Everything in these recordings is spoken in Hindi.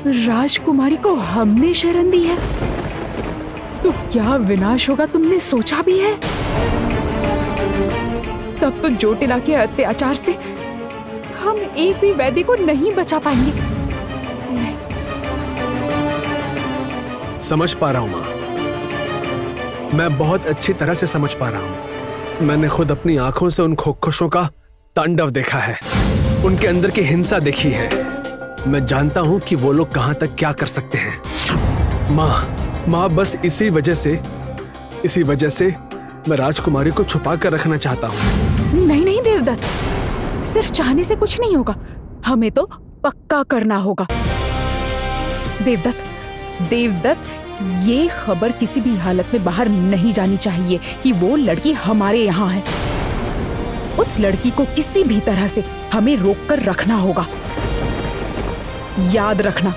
राजकुमारी को हमने शरण दी है तो क्या विनाश होगा तुमने सोचा भी है? तब तो जोटिला के अत्याचार से हम एक भी वैद्य को नहीं बचा पाएंगे। नहीं। समझ पा रहा हूं मां, मैं बहुत अच्छी तरह से समझ पा रहा हूं। मैंने खुद अपनी आंखों से उन खोखोशों का तांडव देखा है, उनके अंदर की हिंसा देखी है। मैं जानता हूं कि वो लोग कहां तक क्या कर सकते हैं। मां बस इसी वजह से मैं राजकुमारी को छुपा कर रखना चाहता हूं। नहीं देवदत्त, सिर्फ चाहने से कुछ नहीं होगा, हमें तो पक्का करना होगा। देवदत्त, ये खबर किसी भी हालत में बाहर नहीं जानी चाहिए कि वो लड़की हमारे यहाँ है। उस लड़की को किसी भी तरह से हमें रोककर रखना होगा। याद रखना,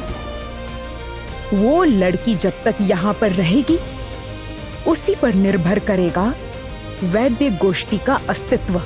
वो लड़की जब तक यहाँ पर रहेगी उसी पर निर्भर करेगा वैद्य गोष्ठी का अस्तित्व।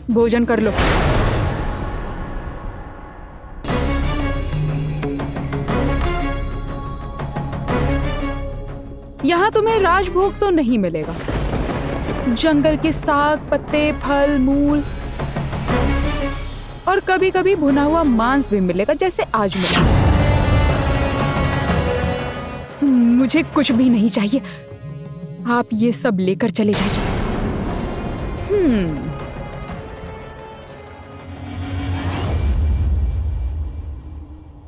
भोजन कर लो। यहाँ तुम्हें राजभोग तो नहीं मिलेगा, जंगल के साग, पत्ते, फल, मूल और कभी कभी भुना हुआ मांस भी मिलेगा, जैसे आज मिला। मुझे कुछ भी नहीं चाहिए, आप ये सब लेकर चले जाइए।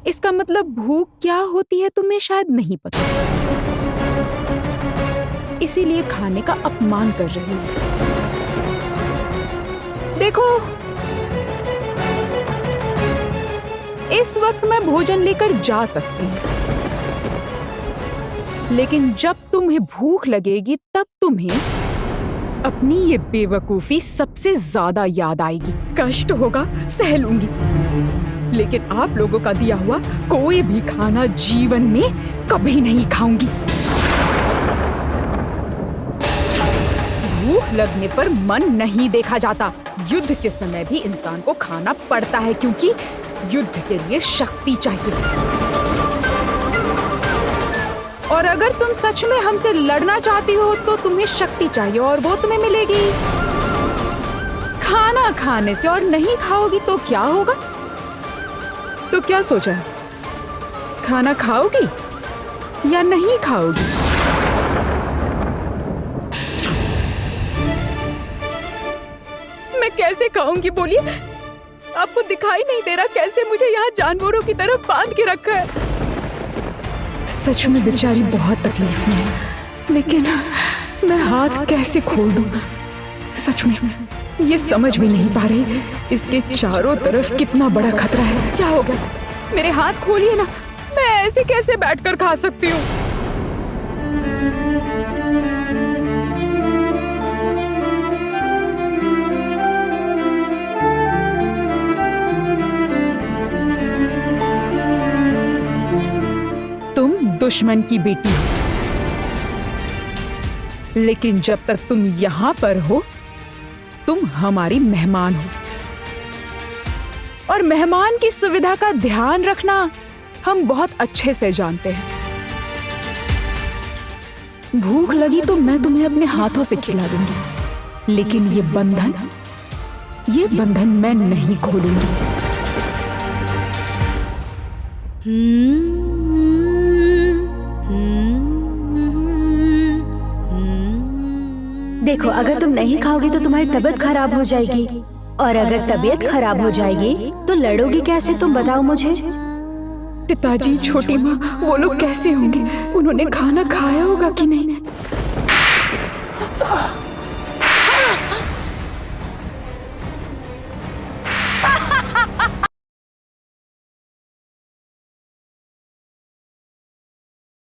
इसका मतलब भूख क्या होती है तुम्हें शायद नहीं पता, इसीलिए खाने का अपमान कर रही हूं। देखो, इस वक्त मैं भोजन लेकर जा सकती हूं, लेकिन जब तुम्हें भूख लगेगी तब तुम्हें अपनी ये बेवकूफी सबसे ज्यादा याद आएगी। कष्ट होगा, सह लूंगी, लेकिन आप लोगों का दिया हुआ कोई भी खाना जीवन में कभी नहीं खाऊंगी। भूख लगने पर मन नहीं देखा जाता। युद्ध के समय भी इंसान को खाना पड़ता है, क्योंकि युद्ध के लिए शक्ति चाहिए। और अगर तुम सच में हमसे लड़ना चाहती हो तो तुम्हें शक्ति चाहिए, और वो तुम्हें मिलेगी खाना खाने से। और नहीं खाओगी तो क्या होगा? तो क्या सोचा है, खाना खाओगी या नहीं खाओगी? मैं कैसे खाऊंगी बोलिए? आपको दिखाई नहीं दे रहा कैसे मुझे यहाँ जानवरों की तरह बांध के रखा है? सच में बेचारी बहुत तकलीफ में है, लेकिन मैं हाथ कैसे खोल दूं? सच में ये समझ भी नहीं पा रही, इसके चारों तरफ कितना बड़ा खतरा है। क्या हो गया? मेरे हाथ खोलिए ना, मैं ऐसे कैसे बैठकर खा सकती हूँ? तुम दुश्मन की बेटी हो, लेकिन जब तक तुम यहाँ पर हो तुम हमारी मेहमान हो, और मेहमान की सुविधा का ध्यान रखना हम बहुत अच्छे से जानते हैं। भूख लगी तो मैं तुम्हें अपने हाथों से खिला दूंगी, लेकिन ये बंधन मैं नहीं खोलूंगी। देखो, अगर तुम नहीं खाओगी तो तुम्हारी तबीयत खराब हो जाएगी, और अगर तबीयत खराब हो जाएगी तो लड़ोगी कैसे? तुम बताओ मुझे। पिताजी, छोटी माँ, वो लोग कैसे होंगे? उन्होंने खाना खाया होगा कि नहीं?